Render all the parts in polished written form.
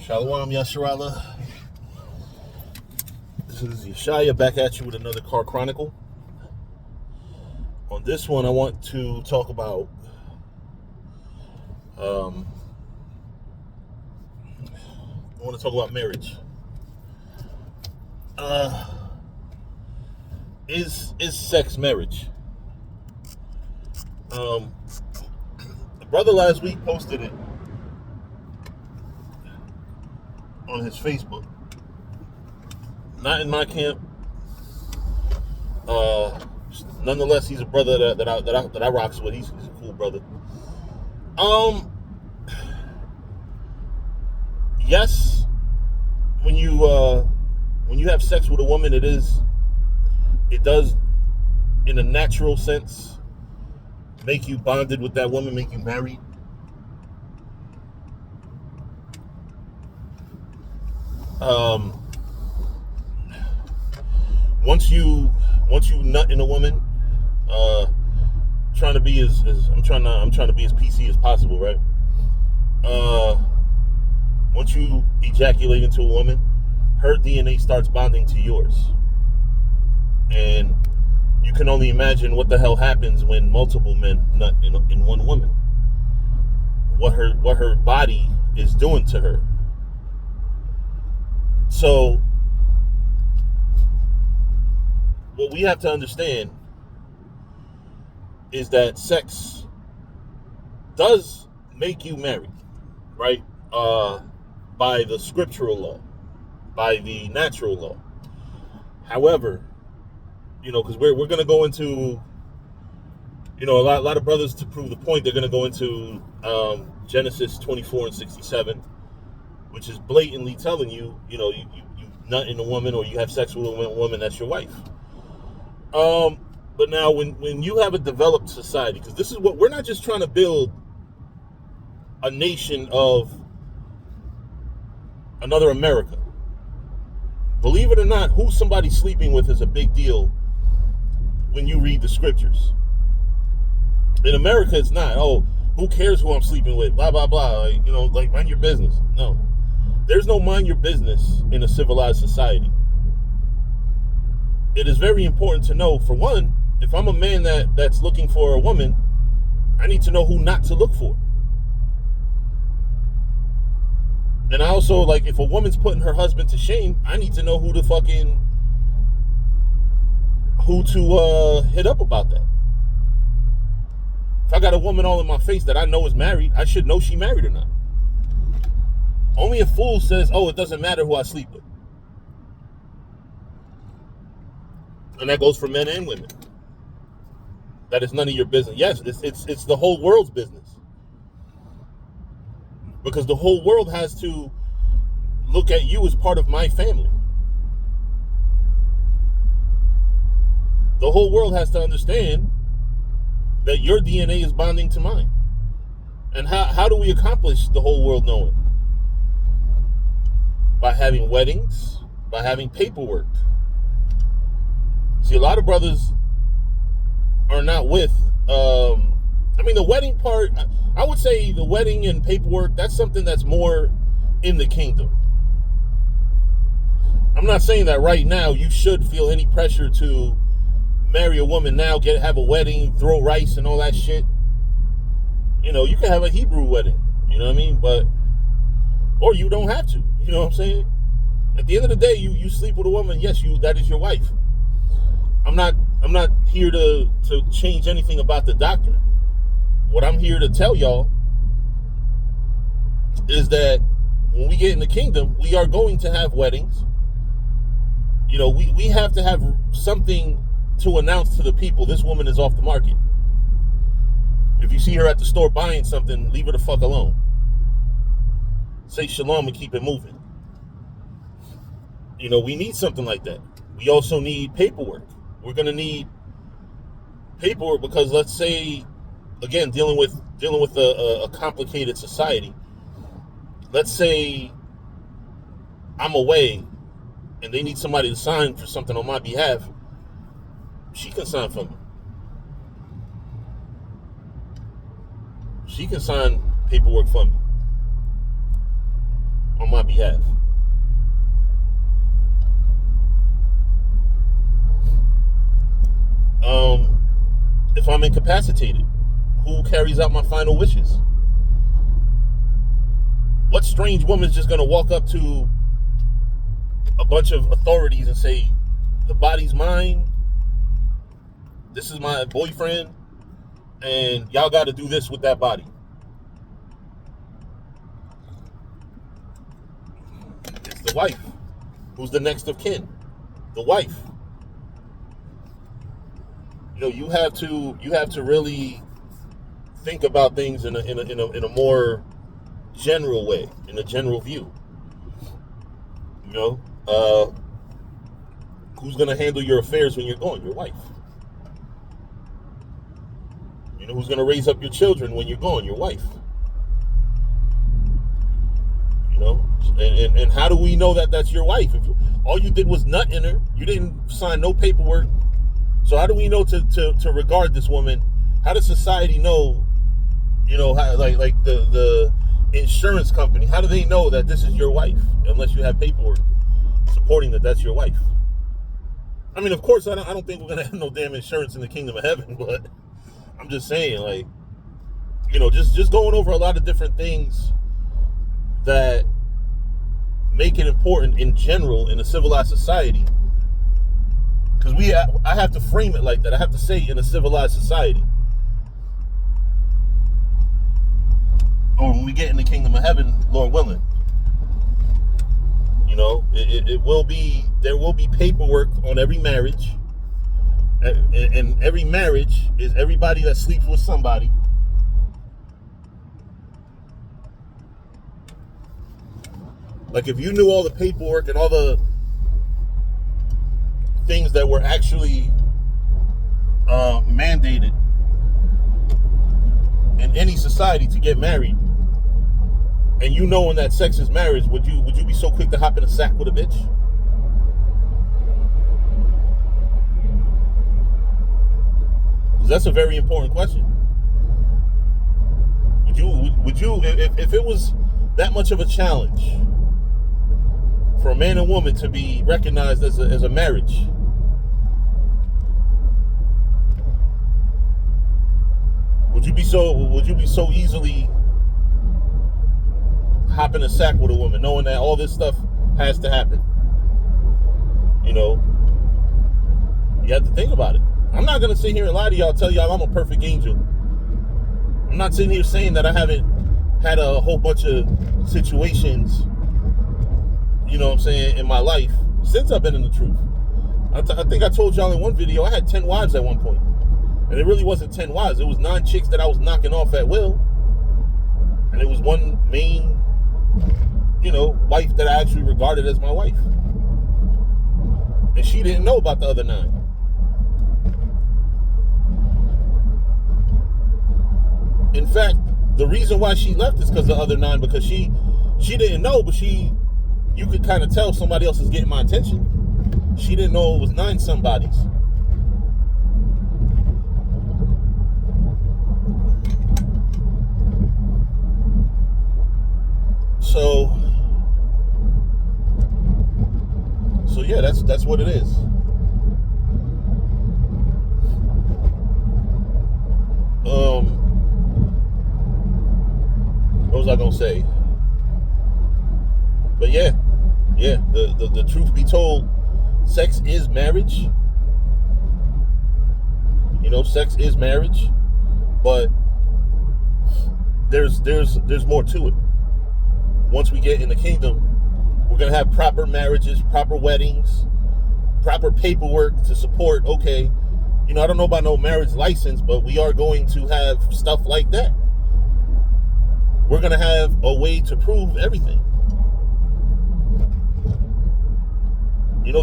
Shalom Yasharala. This is Yeshaya back at you with another Car Chronicle. On this one, I want to talk about marriage. Is sex marriage? The brother last week posted it on his Facebook. Not in my camp. Nonetheless, he's a brother that I rocks with. He's a cool brother. Yes, when you have sex with a woman, it does, in a natural sense, make you bonded with that woman, make you married. Once you nut in a woman, I'm trying to be as PC as possible, right? Once you ejaculate into a woman, her DNA starts bonding to yours, and you can only imagine what the hell happens when multiple men nut in one woman. What her body is doing to her. So, what we have to understand is that sex does make you married, right? By the scriptural law, by the natural law. However, because we're going to go into, a lot of brothers, to prove the point, they're going to go into Genesis 24:67, which is blatantly telling you, you nut in a woman or you have sex with a woman, that's your wife. But now when you have a developed society, because this is what we're not just trying to build a nation of another America. Believe it or not, who somebody's sleeping with is a big deal when you read the scriptures. In America, it's not, who cares who I'm sleeping with, blah, blah, blah, like mind your business. No. There's no mind your business in a civilized society. It is very important to know, for one, if I'm a man that's looking for a woman, I need to know who not to look for. And I also, if a woman's putting her husband to shame, I need to know who to hit up about that. If I got a woman all in my face that I know is married, I should know she married or not. Only a fool says, it doesn't matter who I sleep with. And that goes for men and women. That is none of your business. Yes, it's the whole world's business. Because the whole world has to look at you as part of my family. The whole world has to understand that your DNA is bonding to mine. And how do we accomplish the whole world knowing? By having weddings, by having paperwork. See, a lot of brothers are not with, the wedding part, I would say the wedding and paperwork, that's something that's more in the kingdom. I'm not saying that right now you should feel any pressure to marry a woman now, have a wedding, throw rice and all that shit. You can have a Hebrew wedding, you know what I mean? Or you don't have to, you know what I'm saying? At the end of the day, you sleep with a woman, yes, that is your wife. I'm not here to change anything about the doctrine. What I'm here to tell y'all is that when we get in the kingdom, we are going to have weddings. We have to have something to announce to the people, this woman is off the market. If you see her at the store buying something, leave her the fuck alone. Say shalom and keep it moving. We need something like that. We also need paperwork. We're going to need paperwork because, let's say, again, dealing with a complicated society. Let's say I'm away and they need somebody to sign for something on my behalf. She can sign for me. She can sign paperwork for me on my behalf. If I'm incapacitated, who carries out my final wishes? What strange woman's just going to walk up to a bunch of authorities and say, the body's mine, this is my boyfriend, and y'all got to do this with that body? It's the wife. Who's the next of kin? The wife. You have to really think about things in a more general way, in a general view. Who's gonna handle your affairs when you're gone? Your wife. Who's gonna raise up your children when you're gone? Your wife. And how do we know that that's your wife? If all you did was nut in her, you didn't sign no paperwork. So how do we know to regard this woman? How does society know? How, like the insurance company. How do they know that this is your wife unless you have paperwork supporting that that's your wife? I mean, of course, I don't think we're gonna have no damn insurance in the kingdom of heaven, but I'm just saying, just going over a lot of different things that make it important in general in a civilized society. Because I have to frame it like that. I have to say in a civilized society. Or when we get in the kingdom of heaven, Lord willing. There will be paperwork on every marriage. And every marriage is everybody that sleeps with somebody. Like if you knew all the paperwork and all the things that were actually mandated in any society to get married, and knowing that sex is marriage, would you be so quick to hop in a sack with a bitch? Because that's a very important question. Would you if it was that much of a challenge for a man and woman to be recognized as a marriage, would you be so easily hop in a sack with a woman, knowing that all this stuff has to happen? You have to think about it. I'm not gonna sit here and lie to y'all, tell y'all I'm a perfect angel. I'm not sitting here saying that I haven't had a whole bunch of situations, in my life since I've been in the truth. I think I told y'all in one video I had 10 wives at one point. And it really wasn't 10 wives. It was 9 chicks that I was knocking off at will. And it was one main, wife that I actually regarded as my wife. And she didn't know about the other 9. In fact, the reason why she left is because the other 9, because she didn't know, but you could kind of tell somebody else is getting my attention. She didn't know it was 9 somebodies. So yeah, that's what it is. What was I gonna say? But yeah, the truth be told, sex is marriage. Sex is marriage, but there's more to it. Once we get in the kingdom, we're gonna have proper marriages, proper weddings, proper paperwork to support. Okay, I don't know about no marriage license, but we are going to have stuff like that. We're gonna have a way to prove everything.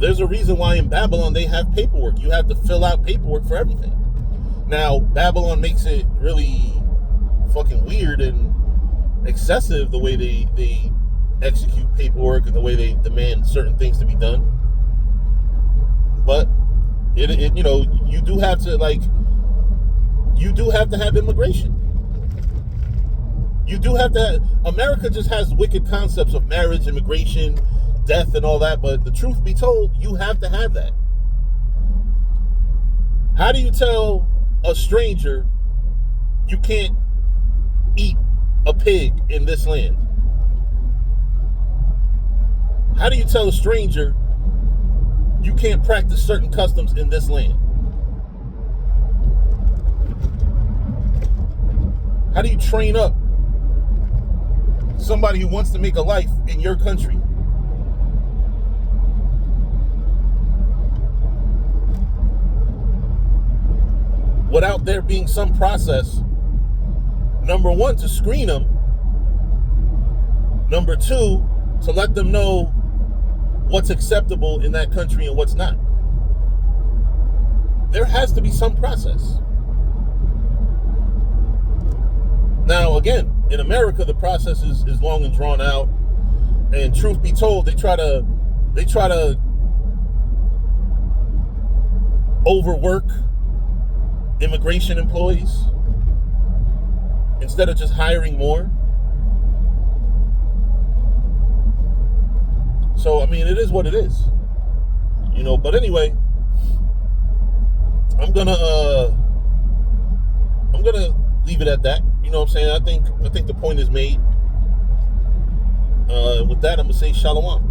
There's a reason why in Babylon they have paperwork. You have to fill out paperwork for everything. Now, Babylon makes it really fucking weird and excessive the way they execute paperwork and the way they demand certain things to be done. But you do have to have immigration. You do have to. America just has wicked concepts of marriage, immigration, death, and all that. But the truth be told, you have to have that. How do you tell a stranger you can't eat a pig in this land? How do you tell a stranger you can't practice certain customs in this land? How do you train up somebody who wants to make a life in your country? Without there being some process, number one, to screen them, number two, to let them know what's acceptable in that country and what's not. There has to be some process. Now, again, in America, the process is long and drawn out. And truth be told, they try to overwork immigration employees instead of just hiring more. So, I mean, it is what it is. But anyway, I'm gonna leave it at that. You know what I'm saying? I think the point is made. With that, I'm gonna say shalom.